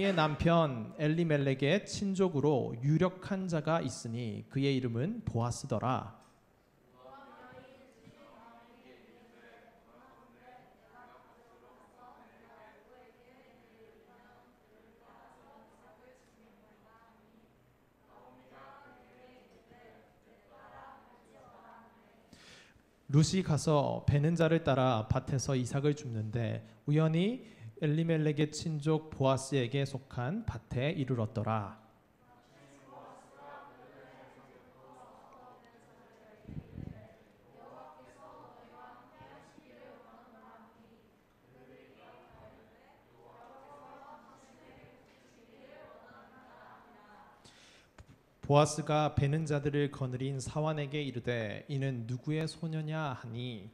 나오미의 남편 엘리멜렉의 친족으로 유력한 자가 있으니 그의 이름은 보아스더라. 룻이 가서 베는 자를 따라 밭에서 이삭을 줍는데 우연히 엘리멜렉의 친족 보아스에게 속한 밭에 이르렀더라. 보아스가 베는 자들을 거느린 사환에게 이르되 이는 누구의 소녀냐 하니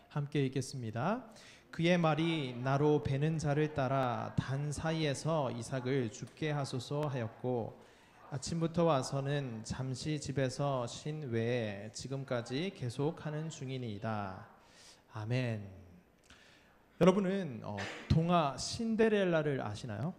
함께 읽겠습니다. 그의 말이 나로 베는 자를 따라 단 사이에서 이삭을 죽게 하소서 하였고 아침부터 와서는 잠시 집에서 쉰 외에 지금까지 계속하는 중이니이다. 아멘. 여러분은 동화 신데렐라를 아시나요?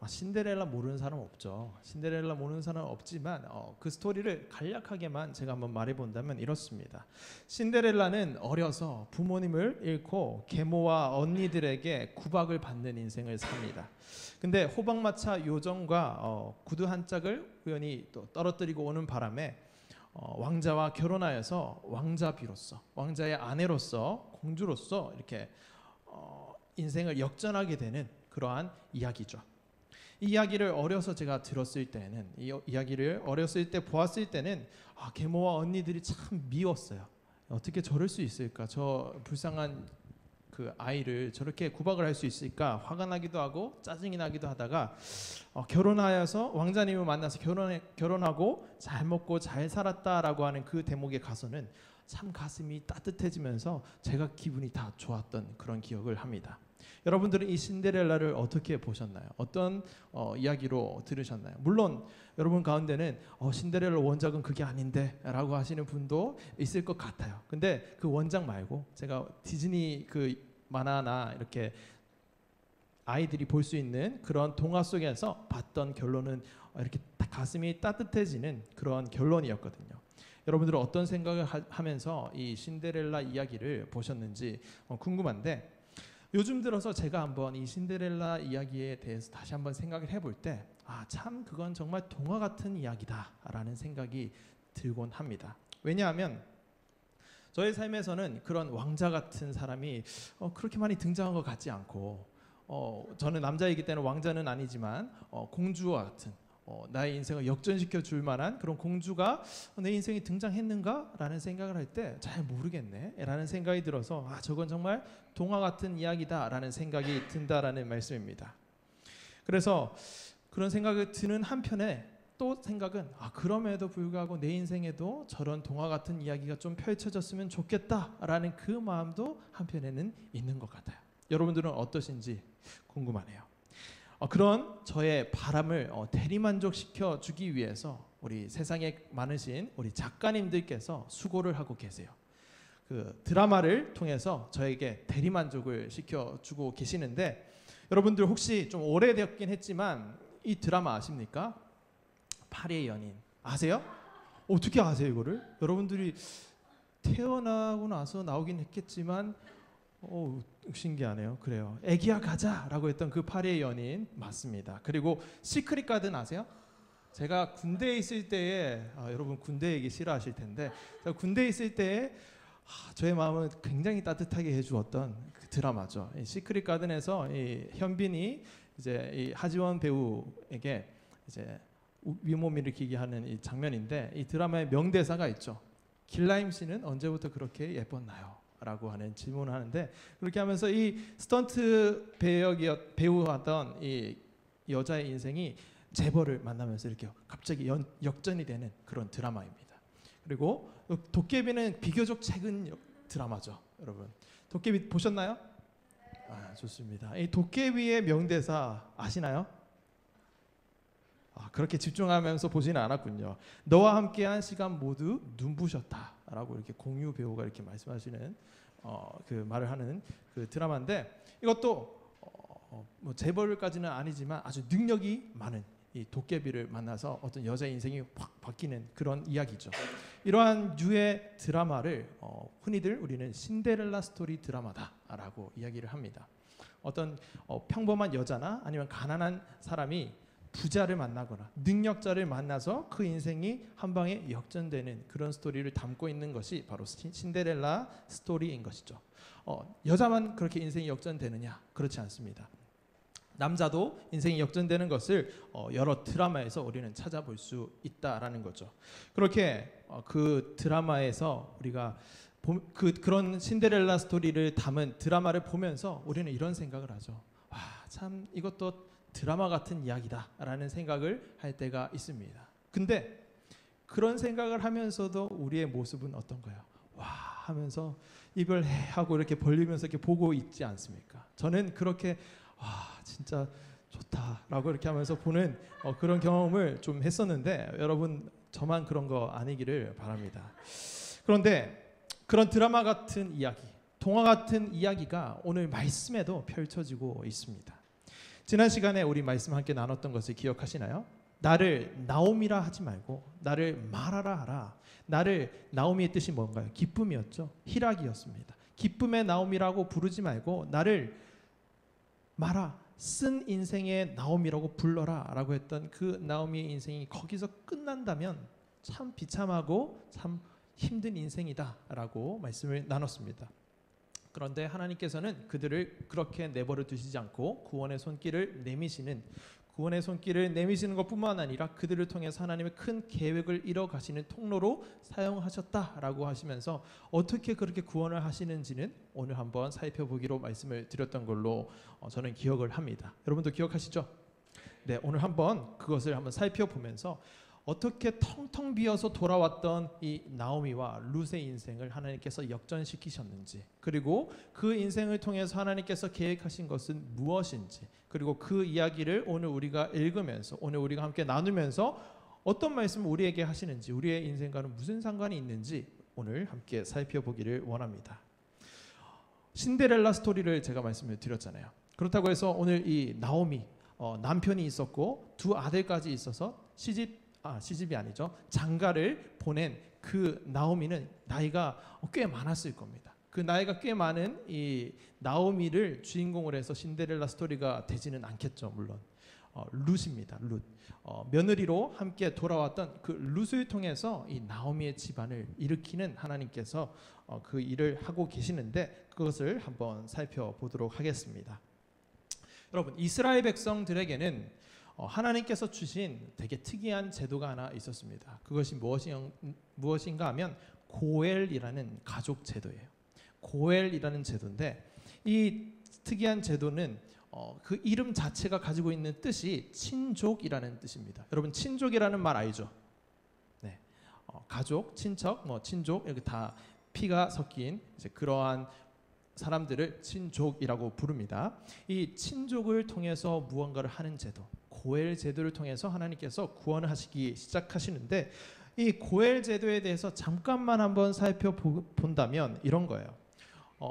신데렐라 모르는 사람 없죠. 신데렐라 모르는 사람 없지만 그 스토리를 간략하게만 제가 한번 말해본다면 이렇습니다. 신데렐라는 어려서 부모님을 잃고 계모와 언니들에게 구박을 받는 인생을 삽니다. 근데 호박마차 요정과 구두 한 짝을 우연히 또 떨어뜨리고 오는 바람에 왕자와 결혼하여서 왕자비로서 왕자의 아내로서 공주로서 이렇게 인생을 역전하게 되는 그러한 이야기죠. 이 이야기를 어려서 제가 들었을 때는 이 이야기를 어렸을 때 보았을 때는 계모와 언니들이 참 미웠어요. 어떻게 저럴 수 있을까? 저 불쌍한 그 아이를 저렇게 구박을 할 수 있을까? 화가 나기도 하고 짜증이 나기도 하다가 결혼하여서 왕자님을 만나서 결혼하고 잘 먹고 잘 살았다라고 하는 그 대목에 가서는 참 가슴이 따뜻해지면서 제가 기분이 다 좋았던 그런 기억을 합니다. 여러분들은 이 신데렐라를 어떻게 보셨나요? 어떤 이야기로 들으셨나요? 물론 여러분 가운데는 신데렐라 원작은 그게 아닌데 라고 하시는 분도 있을 것 같아요. 근데 그 원작 말고 제가 디즈니 그 만화나 이렇게 아이들이 볼 수 있는 그런 동화 속에서 봤던 결론은 이렇게 가슴이 따뜻해지는 그런 결론이었거든요. 여러분들은 어떤 생각을 하면서 이 신데렐라 이야기를 보셨는지 궁금한데 요즘 들어서 제가 한번 이 신데렐라 이야기에 대해서 다시 한번 생각을 해볼 때 참 그건 정말 동화 같은 이야기다라는 생각이 들곤 합니다. 왜냐하면 저의 삶에서는 그런 왕자 같은 사람이 그렇게 많이 등장한 것 같지 않고 저는 남자이기 때문에 왕자는 아니지만 공주와 같은 나의 인생을 역전시켜 줄 만한 그런 공주가 내 인생에 등장했는가? 라는 생각을 할 때 잘 모르겠네 라는 생각이 들어서 저건 정말 동화 같은 이야기다 라는 생각이 든다라는 말씀입니다. 그래서 그런 생각이 드는 한편에 또 생각은 그럼에도 불구하고 내 인생에도 저런 동화 같은 이야기가 좀 펼쳐졌으면 좋겠다라는 그 마음도 한편에는 있는 것 같아요. 여러분들은 어떠신지 궁금하네요. 그런 저의 바람을 대리만족시켜 주기 위해서 우리 세상에 많으신 우리 작가님들께서 수고를 하고 계세요. 그 드라마를 통해서 저에게 대리만족을 시켜주고 계시는데 여러분들 혹시 좀 오래되었긴 했지만 이 드라마 아십니까? 파리의 연인 아세요? 어떻게 아세요 이거를? 여러분들이 태어나고 나서 나오긴 했겠지만 신기하네요. 그래요. 애기야 가자라고 했던 그 파리의 연인 맞습니다. 그리고 시크릿 가든 아세요? 제가 군대에 있을 때에 여러분 군대 얘기 싫어하실 텐데 제가 군대에 있을 때에 저의 마음을 굉장히 따뜻하게 해주었던 그 드라마죠. 이 시크릿 가든에서 이 현빈이 이제 이 하지원 배우에게 이제 위몸 일으키게 하는 이 장면인데 이 드라마의 명대사가 있죠. 길라임 씨는 언제부터 그렇게 예뻤나요? 라고 하는 질문을 하는데 그렇게 하면서 이 스턴트 배우하던 이 여자의 인생이 재벌을 만나면서 이렇게 갑자기 역전이 되는 그런 드라마입니다. 그리고 도깨비는 비교적 최근 드라마죠. 여러분 도깨비 보셨나요? 좋습니다. 이 도깨비의 명대사 아시나요? 그렇게 집중하면서 보지는 않았군요. 너와 함께한 시간 모두 눈부셨다라고 이렇게 공유 배우가 이렇게 말씀하시는 그 말을 하는 그 드라마인데, 이것도 뭐 재벌까지는 아니지만 아주 능력이 많은 이 도깨비를 만나서 어떤 여자의 인생이 확 바뀌는 그런 이야기죠. 이러한 류의 드라마를 흔히들 우리는 신데렐라 스토리 드라마다라고 이야기를 합니다. 어떤 평범한 여자나 아니면 가난한 사람이 부자를 만나거나 능력자를 만나서 그 인생이 한 방에 역전되는 그런 스토리를 담고 있는 것이 바로 신데렐라 스토리인 것이죠. 여자만 그렇게 인생이 역전되느냐? 그렇지 않습니다. 남자도 인생이 역전되는 것을 여러 드라마에서 우리는 찾아볼 수 있다라는 거죠. 그렇게 그 드라마에서 우리가 그런 신데렐라 스토리를 담은 드라마를 보면서 우리는 이런 생각을 하죠. 와, 참 이것도 드라마 같은 이야기다라는 생각을 할 때가 있습니다. 근데 그런 생각을 하면서도 우리의 모습은 어떤가요? 와 하면서 입을 하고 이렇게 벌리면서 이렇게 보고 있지 않습니까? 저는 그렇게 진짜 좋다라고 이렇게 하면서 보는 그런 경험을 좀 했었는데, 여러분 저만 그런 거 아니기를 바랍니다. 그런데 그런 드라마 같은 이야기, 동화 같은 이야기가 오늘 말씀에도 펼쳐지고 있습니다. 지난 시간에 우리 말씀 함께 나눴던 것을 기억하시나요? 나를 나옴이라 하지 말고 나를 마라라 하라. 나오미의 뜻이 뭔가요? 기쁨이었죠. 희락이었습니다. 기쁨의 나옴이라고 부르지 말고 나를 마라, 쓴 인생의 나옴이라고 불러라 라고 했던 그 나오미의 인생이 거기서 끝난다면 참 비참하고 참 힘든 인생이다 라고 말씀을 나눴습니다. 그런데 하나님께서는 그들을 그렇게 내버려 두시지 않고 구원의 손길을 내미시는 것뿐만 아니라 그들을 통해서 하나님의 큰 계획을 이뤄가시는 통로로 사용하셨다라고 하시면서 어떻게 그렇게 구원을 하시는지는 오늘 한번 살펴보기로 말씀을 드렸던 걸로 저는 기억을 합니다. 여러분도 기억하시죠? 네, 오늘 한번 그것을 한번 살펴보면서 어떻게 텅텅 비어서 돌아왔던 이 나오미와 룻의 인생을 하나님께서 역전시키셨는지, 그리고 그 인생을 통해서 하나님께서 계획하신 것은 무엇인지, 그리고 그 이야기를 오늘 우리가 읽으면서 오늘 우리가 함께 나누면서 어떤 말씀을 우리에게 하시는지, 우리의 인생과는 무슨 상관이 있는지 오늘 함께 살펴보기를 원합니다. 신데렐라 스토리를 제가 말씀을 드렸잖아요. 그렇다고 해서 오늘 이 나오미 남편이 있었고 두 아들까지 있어서 시집이 아니죠. 장가를 보낸 그 나오미는 나이가 꽤 많았을 겁니다. 그 나이가 꽤 많은 이 나오미를 주인공으로 해서 신데렐라 스토리가 되지는 않겠죠. 물론 룻입니다. 룻. 며느리로 함께 돌아왔던 그 룻을 통해서 이 나오미의 집안을 일으키는 하나님께서 그 일을 하고 계시는데, 그것을 한번 살펴보도록 하겠습니다. 여러분, 이스라엘 백성들에게는 하나님께서 주신 되게 특이한 제도가 하나 있었습니다. 그것이 무엇인가 하면 고엘이라는 가족 제도예요. 고엘이라는 제도인데, 이 특이한 제도는 그 이름 자체가 가지고 있는 뜻이 친족이라는 뜻입니다. 여러분, 친족이라는 말 알죠? 네, 가족, 친척, 친족 이렇게 다 피가 섞인 이제 그러한 사람들을 친족이라고 부릅니다. 이 친족을 통해서 무언가를 하는 제도, 고엘 제도를 통해서 하나님께서 구원을 하시기 시작하시는데, 이 고엘 제도에 대해서 잠깐만 한번 살펴본다면 이런 거예요.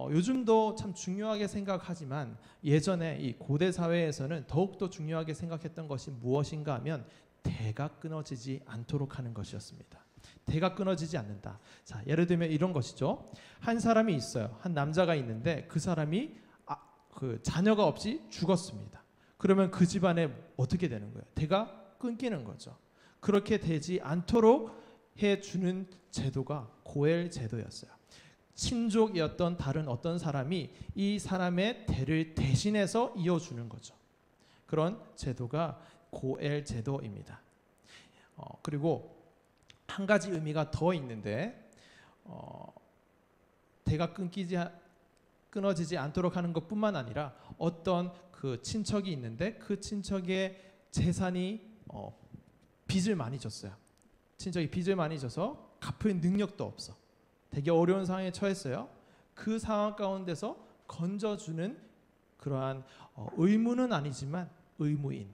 요즘도 참 중요하게 생각하지만 예전에 이 고대 사회에서는 더욱더 중요하게 생각했던 것이 무엇인가 하면 대가 끊어지지 않도록 하는 것이었습니다. 대가 끊어지지 않는다. 자, 예를 들면 이런 것이죠. 한 사람이 있어요. 한 남자가 있는데 그 사람이 그 자녀가 없이 죽었습니다. 그러면 그 집안에 어떻게 되는 거예요? 대가 끊기는 거죠. 그렇게 되지 않도록 해주는 제도가 고엘 제도였어요. 친족이었던 다른 어떤 사람이 이 사람의 대를 대신해서 이어주는 거죠. 그런 제도가 고엘 제도입니다. 그리고 한 가지 의미가 더 있는데, 대가 끊어지지 않도록 하는 것뿐만 아니라 어떤 그 친척이 있는데 그 친척의 재산이 빚을 많이 졌어요. 친척이 빚을 많이 져서 갚을 능력도 없어. 되게 어려운 상황에 처했어요. 그 상황 가운데서 건져주는 그러한 의무는 아니지만 의무인,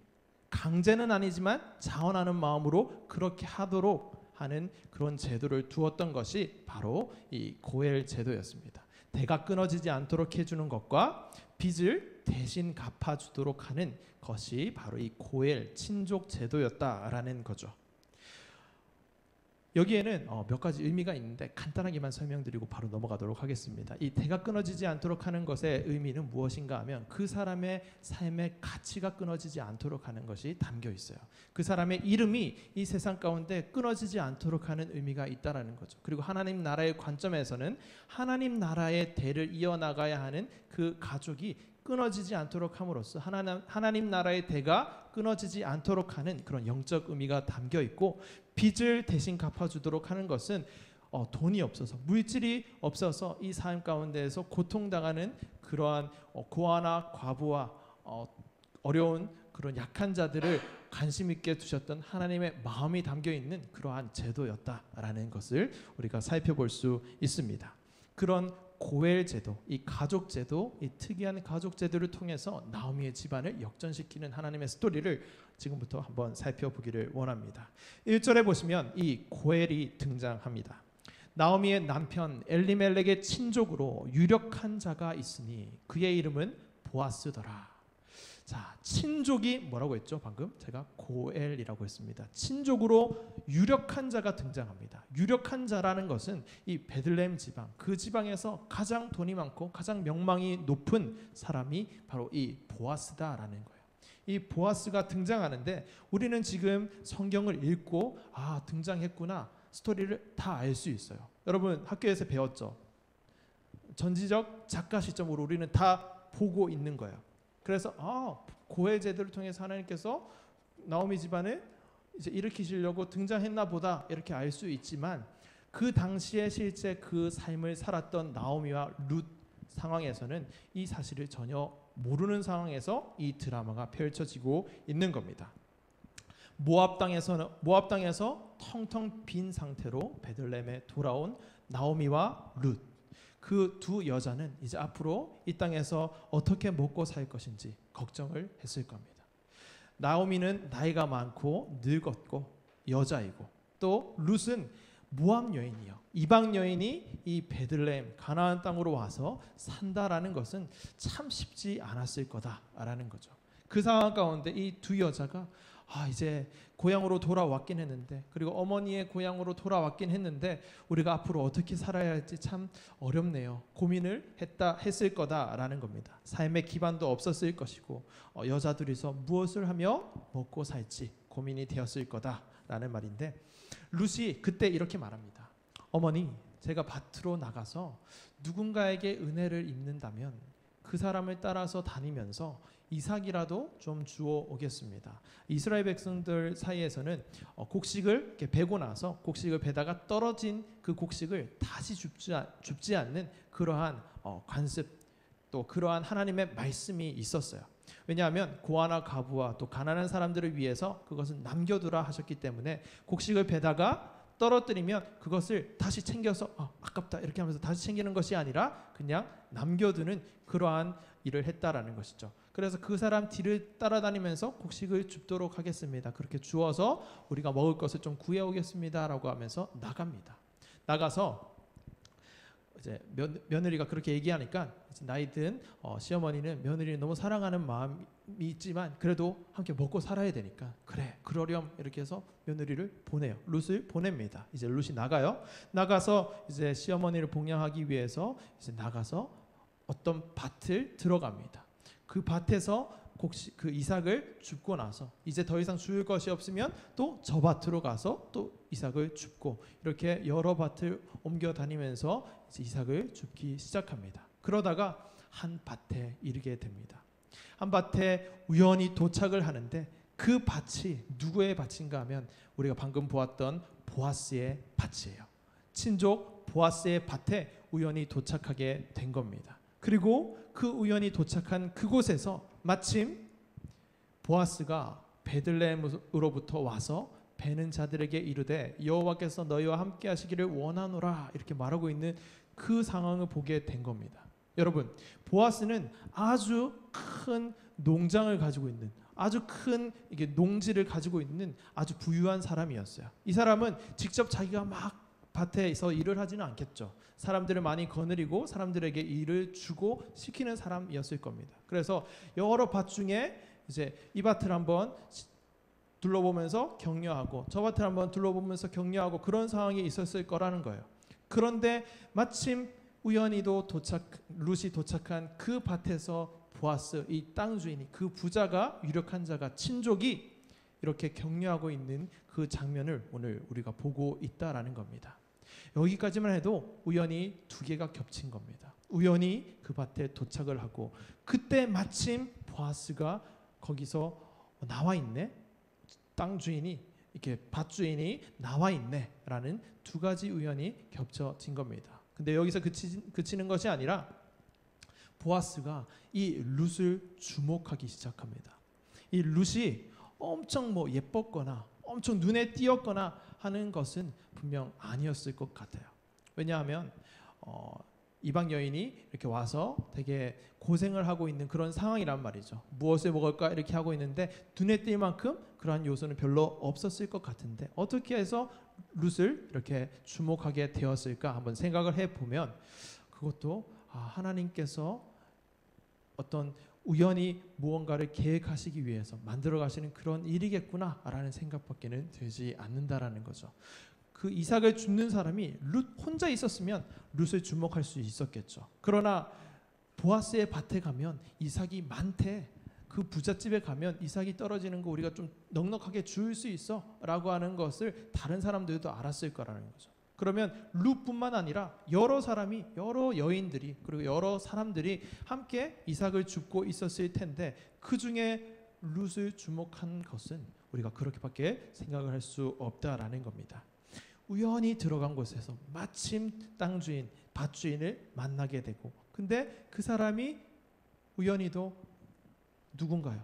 강제는 아니지만 자원하는 마음으로 그렇게 하도록 하는 그런 제도를 두었던 것이 바로 이 고엘 제도였습니다. 대가 끊어지지 않도록 해주는 것과 빚을 대신 갚아주도록 하는 것이 바로 이 고엘 친족 제도였다라는 거죠. 여기에는 몇 가지 의미가 있는데 간단하게만 설명드리고 바로 넘어가도록 하겠습니다. 이 대가 끊어지지 않도록 하는 것의 의미는 무엇인가 하면 그 사람의 삶의 가치가 끊어지지 않도록 하는 것이 담겨 있어요. 그 사람의 이름이 이 세상 가운데 끊어지지 않도록 하는 의미가 있다라는 거죠. 그리고 하나님 나라의 관점에서는 하나님 나라의 대를 이어나가야 하는 그 가족이 끊어지지 않도록 함으로써 하나님 나라의 대가 끊어지지 않도록 하는 그런 영적 의미가 담겨 있고, 빚을 대신 갚아주도록 하는 것은 돈이 없어서, 물질이 없어서 이 삶 가운데에서 고통당하는 그러한 고아나 과부와 어려운 그런 약한 자들을 관심 있게 두셨던 하나님의 마음이 담겨 있는 그러한 제도였다라는 것을 우리가 살펴볼 수 있습니다. 그런 고엘 제도, 이 가족 제도, 이 특이한 가족 제도를 통해서 나오미의 집안을 역전시키는 하나님의 스토리를 지금부터 한번 살펴보기를 원합니다. 1절에 보시면 이 고엘이 등장합니다. 나오미의 남편 엘리멜렉의 친족으로 유력한 자가 있으니 그의 이름은 보아스더라. 자, 친족이 뭐라고 했죠? 방금 제가 고엘이라고 했습니다. 친족으로 유력한 자가 등장합니다. 유력한 자라는 것은 이 베들레헴 지방, 그 지방에서 가장 돈이 많고 가장 명망이 높은 사람이 바로 이 보아스다라는 거예요. 이 보아스가 등장하는데 우리는 지금 성경을 읽고 등장했구나, 스토리를 다 알 수 있어요. 여러분 학교에서 배웠죠? 전지적 작가 시점으로 우리는 다 보고 있는 거예요. 그래서 고엘 제도를 통해서 하나님께서 나오미 집안을 이제 일으키시려고 등장했나 보다 이렇게 알 수 있지만, 그 당시에 실제 그 삶을 살았던 나오미와 룻 상황에서는 이 사실을 전혀 모르는 상황에서 이 드라마가 펼쳐지고 있는 겁니다. 모압 땅에서 텅텅 빈 상태로 베들레헴에 돌아온 나오미와 룻, 그 두 여자는 이제 앞으로 이 땅에서 어떻게 먹고 살 것인지 걱정을 했을 겁니다. 나오미는 나이가 많고 늙었고 여자이고, 또 룻은 모압 여인이요, 이방 여인이 이 베들레헴 가나안 땅으로 와서 산다라는 것은 참 쉽지 않았을 거다라는 거죠. 그 상황 가운데 이 두 여자가 이제 고향으로 돌아왔긴 했는데, 그리고 어머니의 고향으로 돌아왔긴 했는데 우리가 앞으로 어떻게 살아야 할지 참 어렵네요. 고민을 했을 거다라는 겁니다. 삶의 기반도 없었을 것이고 여자들이서 무엇을 하며 먹고 살지 고민이 되었을 거다라는 말인데, 룻이 그때 이렇게 말합니다. 어머니, 제가 밭으로 나가서 누군가에게 은혜를 입는다면 그 사람을 따라서 다니면서 이삭이라도 좀 주워 오겠습니다. 이스라엘 백성들 사이에서는 곡식을 이렇게 베고 나서 곡식을 베다가 떨어진 그 곡식을 다시 줍지 않는 그러한 관습, 또 그러한 하나님의 말씀이 있었어요. 왜냐하면 고아나 과부와 또 가난한 사람들을 위해서 그것은 남겨두라 하셨기 때문에 곡식을 베다가 떨어뜨리면 그것을 다시 챙겨서 아깝다 이렇게 하면서 다시 챙기는 것이 아니라 그냥 남겨두는 그러한 일을 했다라는 것이죠. 그래서 그 사람 뒤를 따라다니면서 곡식을 줍도록 하겠습니다. 그렇게 주어서 우리가 먹을 것을 좀 구해오겠습니다라고 하면서 나갑니다. 나가서 이제 며느리가 그렇게 얘기하니까 이제 나이든 시어머니는 며느리를 너무 사랑하는 마음이 있지만 그래도 함께 먹고 살아야 되니까 그래 그러렴 이렇게 해서 며느리를 보내요. 룻을 보냅니다. 이제 룻이 나가요. 나가서 이제 시어머니를 봉양하기 위해서 이제 나가서 어떤 밭을 들어갑니다. 그 밭에서 그 이삭을 줍고 나서 이제 더 이상 줄 것이 없으면 또 저 밭으로 가서 또 이삭을 줍고, 이렇게 여러 밭을 옮겨 다니면서 이제 이삭을 줍기 시작합니다. 그러다가 한 밭에 이르게 됩니다. 한 밭에 우연히 도착을 하는데 그 밭이 누구의 밭인가 하면 우리가 방금 보았던 보아스의 밭이에요. 친족 보아스의 밭에 우연히 도착하게 된 겁니다. 그리고 그 우연히 도착한 그곳에서 마침 보아스가 베들레헴으로부터 와서 베는 자들에게 이르되 여호와께서 너희와 함께 하시기를 원하노라 이렇게 말하고 있는 그 상황을 보게 된 겁니다. 여러분, 보아스는 아주 큰 농장을 가지고 있는 아주 큰 이게 농지를 가지고 있는 아주 부유한 사람이었어요. 이 사람은 직접 자기가 막 밭에서 일을 하지는 않겠죠. 사람들을 많이 거느리고 사람들에게 일을 주고 시키는 사람이었을 겁니다. 그래서 여러 밭 중에 이제 이 밭을 한번 둘러보면서 격려하고 저 밭을 한번 둘러보면서 격려하고 그런 상황이 있었을 거라는 거예요. 그런데 마침 우연히도 룻이 도착한 그 밭에서 보아스, 이 땅 주인이, 그 부자가, 유력한 자가, 친족이 이렇게 격려하고 있는 그 장면을 오늘 우리가 보고 있다라는 겁니다. 여기까지만 해도 우연히 두 개가 겹친 겁니다. 우연히 그 밭에 도착을 하고 그때 마침 보아스가 거기서 나와 있네, 땅 주인이, 이렇게 밭 주인이 나와 있네라는 두 가지 우연이 겹쳐진 겁니다. 근데 여기서 그치는 것이 아니라 보아스가 이 룻을 주목하기 시작합니다. 이 룻이 엄청 예뻤거나 엄청 눈에 띄었거나 하는 것은 분명 아니었을 것 같아요. 왜냐하면 이방 여인이 이렇게 와서 되게 고생을 하고 있는 그런 상황이란 말이죠. 무엇을 먹을까 이렇게 하고 있는데 눈에 띌 만큼 그러한 요소는 별로 없었을 것 같은데 어떻게 해서 룻을 이렇게 주목하게 되었을까 한번 생각을 해보면 그것도 하나님께서 어떤 우연히 무언가를 계획하시기 위해서 만들어 가시는 그런 일이겠구나라는 생각밖에는 들지 않는다라는 거죠. 그 이삭을 줍는 사람이 룻 혼자 있었으면 룻을 주목할 수 있었겠죠. 그러나 보아스의 밭에 가면 이삭이 많대. 그 부잣집에 가면 이삭이 떨어지는 거 우리가 좀 넉넉하게 줄 수 있어 라고 하는 것을 다른 사람들도 알았을 거라는 거죠. 그러면 룻뿐만 아니라 여러 사람이, 여러 여인들이, 그리고 여러 사람들이 함께 이삭을 줍고 있었을 텐데 그 중에 룻을 주목한 것은 우리가 그렇게밖에 생각을 할 수 없다라는 겁니다. 우연히 들어간 곳에서 마침 땅 주인, 밭 주인을 만나게 되고, 근데 그 사람이 우연히도 누군가요?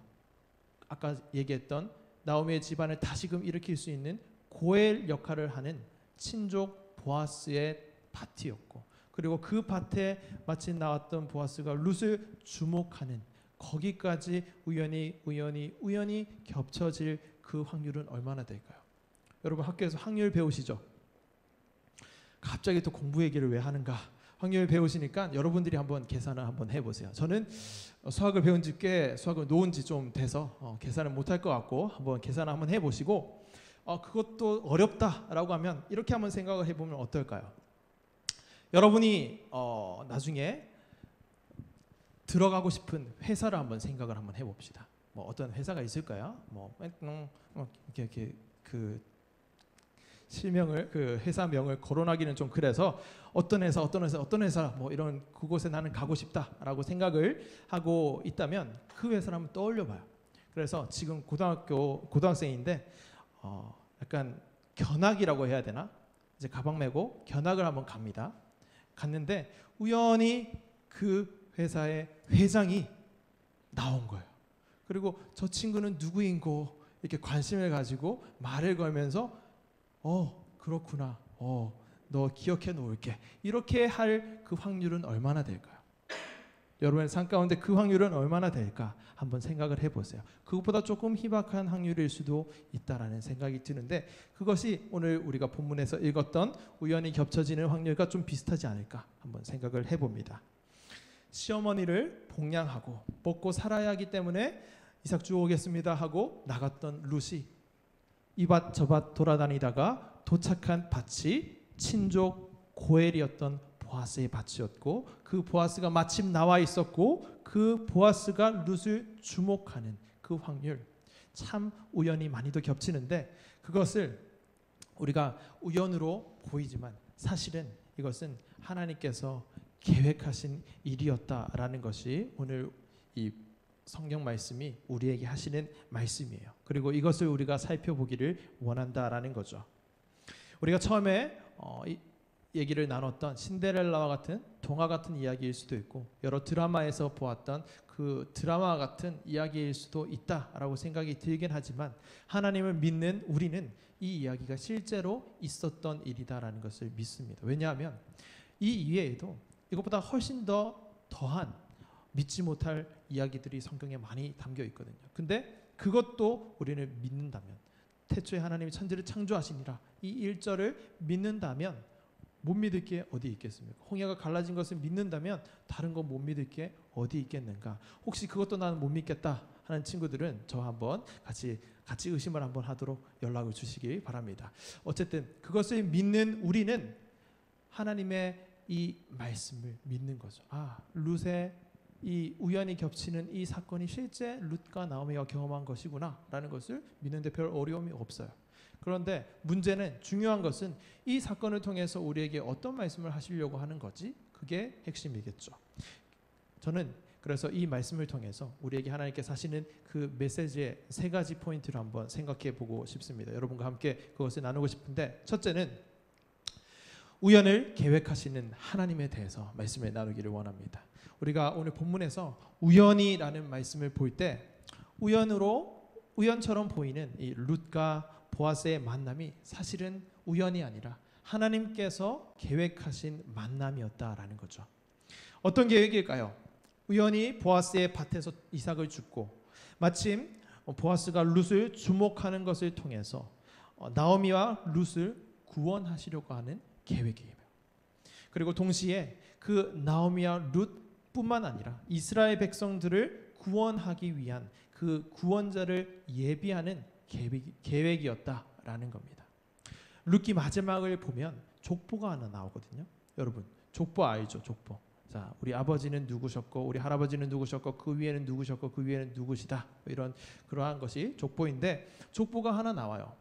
아까 얘기했던 나오미의 집안을 다시금 일으킬 수 있는 고엘 역할을 하는 친족 보아스의 밭이었고, 그리고 그 밭에 마침 나왔던 보아스가 룻을 주목하는, 거기까지 우연히 겹쳐질 그 확률은 얼마나 될까요? 여러분 학교에서 확률 배우시죠? 갑자기 또 공부 얘기를 왜 하는가? 확률 배우시니까 여러분들이 한번 계산을 한번 해보세요. 저는 수학을 배운 지 수학을 놓은 지 좀 돼서 계산을 못할 것 같고 한번 계산을 한번 해보시고 그것도 어렵다라고 하면 이렇게 한번 생각을 해보면 어떨까요? 여러분이 나중에 들어가고 싶은 회사를 한번 생각을 한번 해봅시다. 어떤 회사가 있을까요? 이렇게 그 실명을, 그 회사명을 거론하기는 좀 그래서 어떤 회사 이런 그곳에 나는 가고 싶다라고 생각을 하고 있다면 그 회사를 한번 떠올려봐요. 그래서 지금 고등학생인데 약간 견학이라고 해야 되나? 이제 가방 메고 견학을 한번 갑니다. 갔는데 우연히 그 회사의 회장이 나온 거예요. 그리고 저 친구는 누구인고 이렇게 관심을 가지고 말을 걸면서 그렇구나. 너 기억해 놓을게. 이렇게 할 그 확률은 얼마나 될까요? 여러분의 삶 가운데 그 확률은 얼마나 될까? 한번 생각을 해보세요. 그것보다 조금 희박한 확률일 수도 있다라는 생각이 드는데 그것이 오늘 우리가 본문에서 읽었던 우연히 겹쳐지는 확률과 좀 비슷하지 않을까? 한번 생각을 해봅니다. 시어머니를 봉양하고 먹고 살아야 하기 때문에 이삭 주워 오겠습니다 하고 나갔던 룻이 이 밭 저 밭 돌아다니다가 도착한 밭이 친족 고엘이었던 보아스의 밭이었고 그 보아스가 마침 나와 있었고 그 보아스가 룻을 주목하는 그 확률, 참 우연히 많이도 겹치는데 그것을 우리가 우연으로 보이지만 사실은 이것은 하나님께서 계획하신 일이었다라는 것이 오늘 이 성경 말씀이 우리에게 하시는 말씀이에요. 그리고 이것을 우리가 살펴보기를 원한다라는 거죠. 우리가 처음에 얘기를 나눴던 신데렐라와 같은 동화 같은 이야기일 수도 있고 여러 드라마에서 보았던 그 드라마 같은 이야기일 수도 있다라고 생각이 들긴 하지만 하나님을 믿는 우리는 이 이야기가 실제로 있었던 일이다라는 것을 믿습니다. 왜냐하면 이 이외에도 이것보다 훨씬 더한 믿지 못할 이야기들이 성경에 많이 담겨 있거든요. 근데 그것도 우리는 믿는다면, 태초에 하나님이 천지를 창조하시니라 이 1절을 믿는다면 못 믿을 게 어디 있겠습니까? 홍해가 갈라진 것을 믿는다면 다른 거 못 믿을 게 어디 있겠는가? 혹시 그것도 나는 못 믿겠다 하는 친구들은 저와 한번 같이 의심을 한번 하도록 연락을 주시기 바랍니다. 어쨌든 그것을 믿는 우리는 하나님의 이 말씀을 믿는 거죠. 룻의 이 우연히 겹치는 이 사건이 실제 룻과 나오미가 경험한 것이구나 라는 것을 믿는데 별 어려움이 없어요. 그런데 문제는, 중요한 것은 이 사건을 통해서 우리에게 어떤 말씀을 하시려고 하는 거지? 그게 핵심이겠죠. 저는 그래서 이 말씀을 통해서 우리에게 하나님께서 하시는 그 메시지의 3가지 포인트를 한번 생각해 보고 싶습니다. 여러분과 함께 그것을 나누고 싶은데, 첫째는 우연을 계획하시는 하나님에 대해서 말씀을 나누기를 원합니다. 우리가 오늘 본문에서 우연이라는 말씀을 볼 때 우연처럼 보이는 이 룻과 보아스의 만남이 사실은 우연이 아니라 하나님께서 계획하신 만남이었다라는 거죠. 어떤 계획일까요? 우연히 보아스의 밭에서 이삭을 줍고 마침 보아스가 룻을 주목하는 것을 통해서 나오미와 룻을 구원하시려고 하는 계획이에요. 그리고 동시에 그 나오미와 룻뿐만 아니라 이스라엘 백성들을 구원하기 위한 그 구원자를 예비하는 계획이었다라는 겁니다. 룻기 마지막을 보면 족보가 하나 나오거든요. 여러분, 족보 알죠? 족보. 자, 우리 아버지는 누구셨고 우리 할아버지는 누구셨고 그 위에는 누구셨고 그 위에는 누구시다. 그러한 것이 족보인데, 족보가 하나 나와요.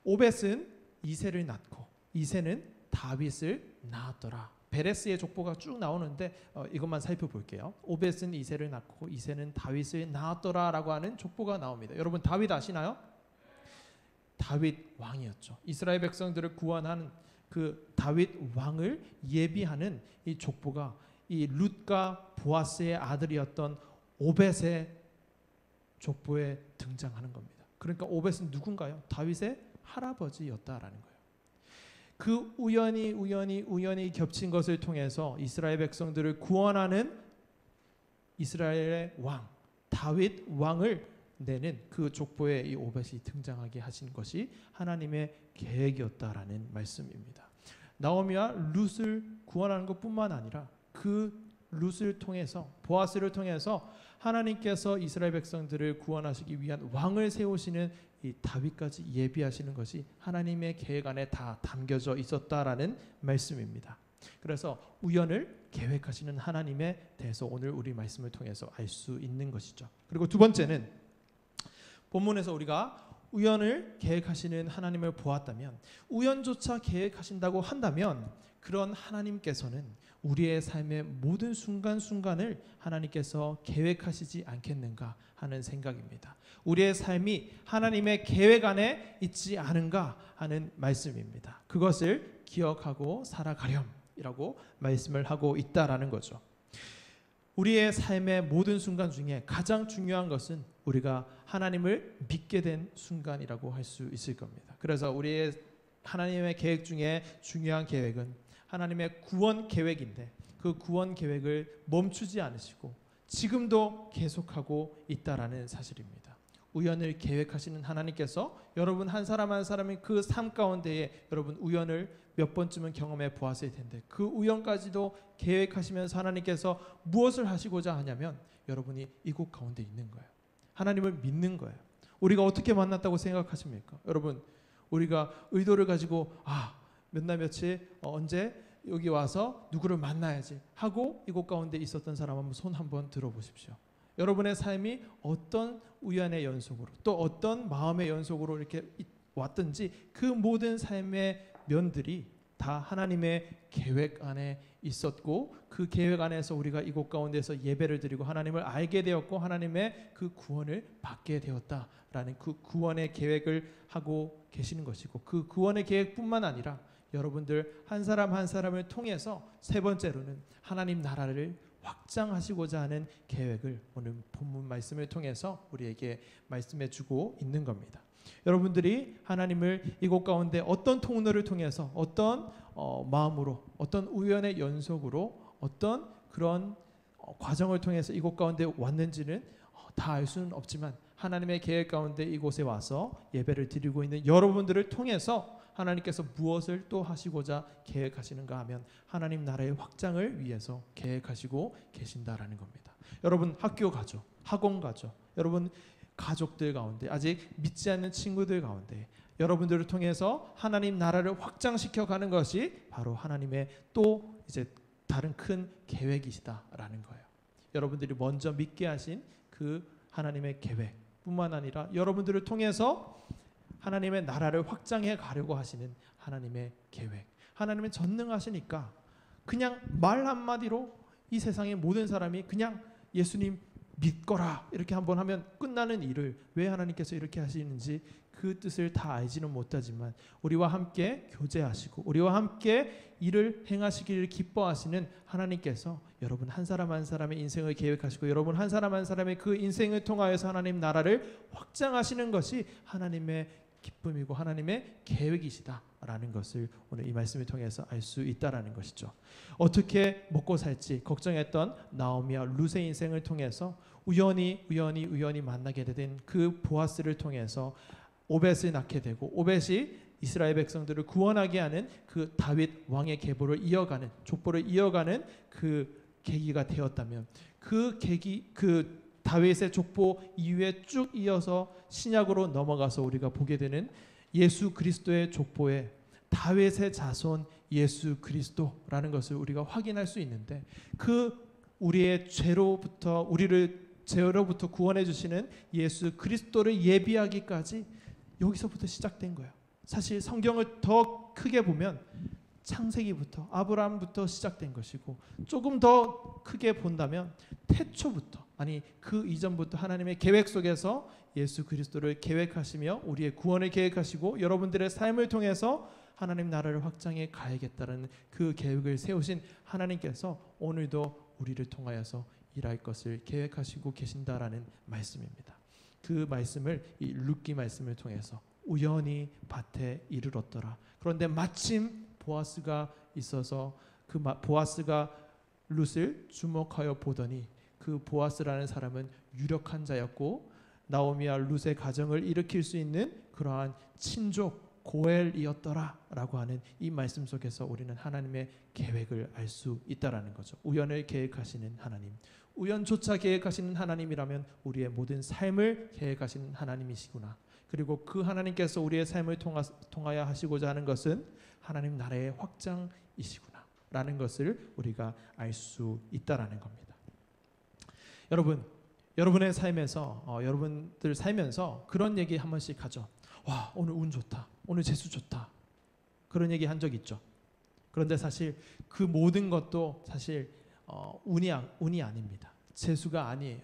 오벳은 이새를 낳고 이새는 다윗을 낳았더라. 베레스의 족보가 쭉 나오는데 이것만 살펴볼게요. 오벳은 이새를 낳고 이새는 다윗을 낳았더라라고 하는 족보가 나옵니다. 여러분, 다윗 아시나요? 다윗 왕이었죠. 이스라엘 백성들을 구원하는 그 다윗 왕을 예비하는 이 족보가 이 룻과 보아스의 아들이었던 오벳의 족보에 등장하는 겁니다. 그러니까 오벳은 누군가요? 다윗의 할아버지였다라는 거예요. 그 우연히 겹친 것을 통해서 이스라엘 백성들을 구원하는 이스라엘의 왕 다윗 왕을 내는 그 족보에 이 오벳이 등장하게 하신 것이 하나님의 계획이었다라는 말씀입니다. 나오미와 룻을 구원하는 것뿐만 아니라 그 룻을 통해서, 보아스를 통해서 하나님께서 이스라엘 백성들을 구원하시기 위한 왕을 세우시는 이 다윗까지 예비하시는 것이 하나님의 계획 안에 다 담겨져 있었다라는 말씀입니다. 그래서 우연을 계획하시는 하나님에 대해서 오늘 우리 말씀을 통해서 알 수 있는 것이죠. 그리고 두 번째는, 본문에서 우리가 우연을 계획하시는 하나님을 보았다면, 우연조차 계획하신다고 한다면 그런 하나님께서는 우리의 삶의 모든 순간순간을 하나님께서 계획하시지 않겠는가 하는 생각입니다. 우리의 삶이 하나님의 계획 안에 있지 않은가 하는 말씀입니다. 그것을 기억하고 살아가렴이라고 말씀을 하고 있다라는 거죠. 우리의 삶의 모든 순간 중에 가장 중요한 것은 우리가 하나님을 믿게 된 순간이라고 할 수 있을 겁니다. 그래서 우리의 하나님의 계획 중에 중요한 계획은 하나님의 구원 계획인데, 그 구원 계획을 멈추지 않으시고 지금도 계속하고 있다라는 사실입니다. 우연을 계획하시는 하나님께서 여러분 한 사람 한 사람의 그 삶 가운데에 여러분 우연을 몇 번쯤은 경험해 보았을 텐데, 그 우연까지도 계획하시면서 하나님께서 무엇을 하시고자 하냐면 여러분이 이곳 가운데 있는 거예요. 하나님을 믿는 거예요. 우리가 어떻게 만났다고 생각하십니까? 여러분, 우리가 의도를 가지고 몇 날 며칠 언제 여기 와서 누구를 만나야지 하고 이곳 가운데 있었던 사람 한번 손 한번 들어보십시오. 여러분의 삶이 어떤 우연의 연속으로 또 어떤 마음의 연속으로 이렇게 왔든지 그 모든 삶의 면들이 다 하나님의 계획 안에 있었고, 그 계획 안에서 우리가 이곳 가운데서 예배를 드리고 하나님을 알게 되었고 하나님의 그 구원을 받게 되었다라는 그 구원의 계획을 하고 계시는 것이고, 그 구원의 계획뿐만 아니라 여러분들 한 사람 한 사람을 통해서 세 번째로는 하나님 나라를 확장하시고자 하는 계획을 오늘 본문 말씀을 통해서 우리에게 말씀해 주고 있는 겁니다. 여러분들이 하나님을 이곳 가운데 어떤 통로를 통해서 어떤 마음으로 어떤 우연의 연속으로 어떤 그런 과정을 통해서 이곳 가운데 왔는지는 다 알 수는 없지만 하나님의 계획 가운데 이곳에 와서 예배를 드리고 있는 여러분들을 통해서 하나님께서 무엇을 또 하시고자 계획하시는가 하면 하나님 나라의 확장을 위해서 계획하시고 계신다라는 겁니다. 여러분 학교 가죠. 학원 가죠. 여러분 가족들 가운데 아직 믿지 않는 친구들 가운데 여러분들을 통해서 하나님 나라를 확장시켜 가는 것이 바로 하나님의 또 이제 다른 큰 계획이시다라는 거예요. 여러분들이 먼저 믿게 하신 그 하나님의 계획뿐만 아니라 여러분들을 통해서 하나님의 나라를 확장해 가려고 하시는 하나님의 계획. 하나님은 전능하시니까 그냥 말 한마디로 이 세상의 모든 사람이 그냥 예수님 믿거라 이렇게 한번 하면 끝나는 일을 왜 하나님께서 이렇게 하시는지 그 뜻을 다 알지는 못하지만 우리와 함께 교제하시고 우리와 함께 일을 행하시기를 기뻐하시는 하나님께서 여러분 한 사람 한 사람의 인생을 계획하시고 여러분 한 사람 한 사람의 그 인생을 통하여서 하나님 나라를 확장하시는 것이 하나님의 기쁨이고 하나님의 계획이시다라는 것을 오늘 이 말씀을 통해서 알 수 있다라는 것이죠. 어떻게 먹고 살지 걱정했던 나오미와 룻의 인생을 통해서 우연히 만나게 된 그 보아스를 통해서 오벳을 낳게 되고 오벳이 이스라엘 백성들을 구원하게 하는 그 다윗 왕의 계보를 이어가는 족보를 이어가는 그 계기가 되었다면 그 계기 그 다윗의 족보 이후에 쭉 이어서 신약으로 넘어가서 우리가 보게 되는 예수 그리스도의 족보에 다윗의 자손 예수 그리스도라는 것을 우리가 확인할 수 있는데 그 우리의 죄로부터 구원해 주시는 예수 그리스도를 예비하기까지 여기서부터 시작된 거예요. 사실 성경을 더 크게 보면 창세기부터 아브라함부터 시작된 것이고 조금 더 크게 본다면 태초부터 아니 그 이전부터 하나님의 계획 속에서 예수 그리스도를 계획하시며 우리의 구원을 계획하시고 여러분들의 삶을 통해서 하나님 나라를 확장해 가야겠다는 그 계획을 세우신 하나님께서 오늘도 우리를 통하여서 일할 것을 계획하시고 계신다라는 말씀입니다. 그 말씀을 이 룻기 말씀을 통해서 우연히 밭에 이르렀더라. 그런데 마침 보아스가 있어서 그 보아스가 룻을 주목하여 보더니 그 보아스라는 사람은 유력한 자였고 나오미와 룻의 가정을 일으킬 수 있는 그러한 친족 고엘이었더라라고 하는 이 말씀 속에서 우리는 하나님의 계획을 알 수 있다라는 거죠. 우연을 계획하시는 하나님, 우연조차 계획하시는 하나님이라면 우리의 모든 삶을 계획하시는 하나님이시구나. 그리고 그 하나님께서 우리의 삶을 통하여 하시고자 하는 것은 하나님 나라의 확장이시구나 라는 것을 우리가 알 수 있다라는 겁니다. 여러분, 여러분의 삶에서 여러분들 살면서 그런 얘기 한 번씩 하죠. 와, 오늘 운 좋다. 오늘 재수 좋다. 그런 얘기 한 적 있죠. 그런데 사실 그 모든 것도 사실 운이 아닙니다. 재수가 아니에요.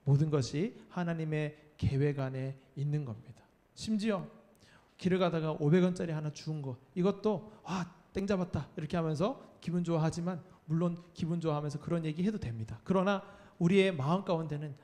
모든 것이 하나님의 계획 안에 있는 겁니다. 심지어 길을 가다가 500원짜리 하나 주운 거 이것도 땡 잡았다 이렇게 하면서 기분 좋아하지만 물론 기분 좋아하면서 그런 얘기 해도 됩니다. 그러나 우리의 마음 가운데는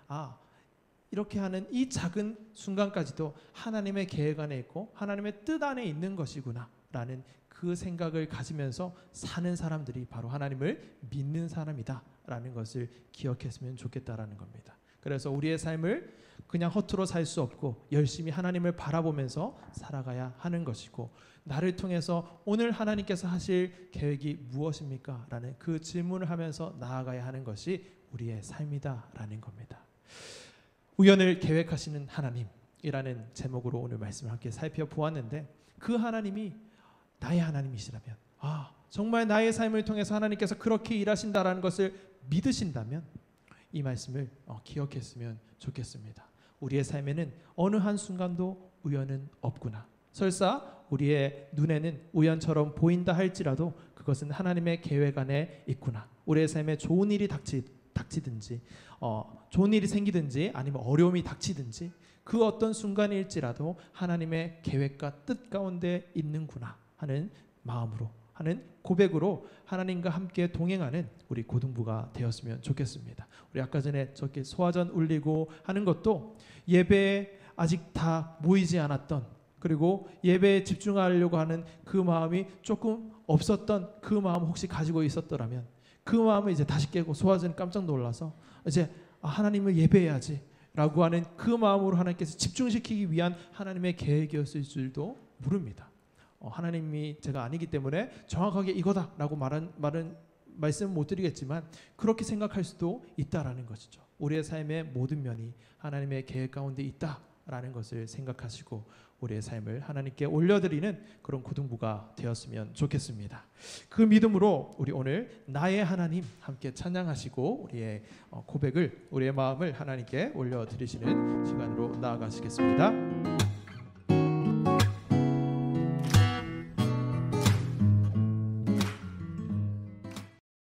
이렇게 하는 이 작은 순간까지도 하나님의 계획 안에 있고 하나님의 뜻 안에 있는 것이구나 라는 그 생각을 가지면서 사는 사람들이 바로 하나님을 믿는 사람이다 라는 것을 기억했으면 좋겠다라는 겁니다. 그래서 우리의 삶을 그냥 허투루 살 수 없고 열심히 하나님을 바라보면서 살아가야 하는 것이고 나를 통해서 오늘 하나님께서 하실 계획이 무엇입니까? 라는 그 질문을 하면서 나아가야 하는 것이 우리의 삶이다 라는 겁니다. 우연을 계획하시는 하나님이라는 제목으로 오늘 말씀을 함께 살펴보았는데 그 하나님이 나의 하나님이시라면 정말 나의 삶을 통해서 하나님께서 그렇게 일하신다라는 것을 믿으신다면 이 말씀을 기억했으면 좋겠습니다. 우리의 삶에는 어느 한순간도 우연은 없구나. 설사 우리의 눈에는 우연처럼 보인다 할지라도 그것은 하나님의 계획 안에 있구나. 우리의 삶에 좋은 일이 닥치든지 좋은 일이 생기든지 아니면 어려움이 닥치든지 그 어떤 순간일지라도 하나님의 계획과 뜻 가운데 있는구나 하는 마음으로 하는 고백으로 하나님과 함께 동행하는 우리 고등부가 되었으면 좋겠습니다. 우리 아까 전에 저렇게 소화전 울리고 하는 것도 예배에 아직 다 모이지 않았던 그리고 예배에 집중하려고 하는 그 마음이 조금 없었던 그 마음 혹시 가지고 있었더라면 그 마음을 이제 다시 깨고 소화전이 깜짝 놀라서 이제 하나님을 예배해야지 라고 하는 그 마음으로 하나님께서 집중시키기 위한 하나님의 계획이었을 줄도 모릅니다. 하나님이 제가 아니기 때문에 정확하게 이거다라고 말은 말씀 못 드리겠지만 그렇게 생각할 수도 있다라는 것이죠. 우리의 삶의 모든 면이 하나님의 계획 가운데 있다라는 것을 생각하시고 우리의 삶을 하나님께 올려드리는 그런 고등부가 되었으면 좋겠습니다. 그 믿음으로 우리 오늘 나의 하나님 함께 찬양하시고 우리의 고백을, 우리의 마음을 하나님께 올려드리시는 시간으로 나아가시겠습니다.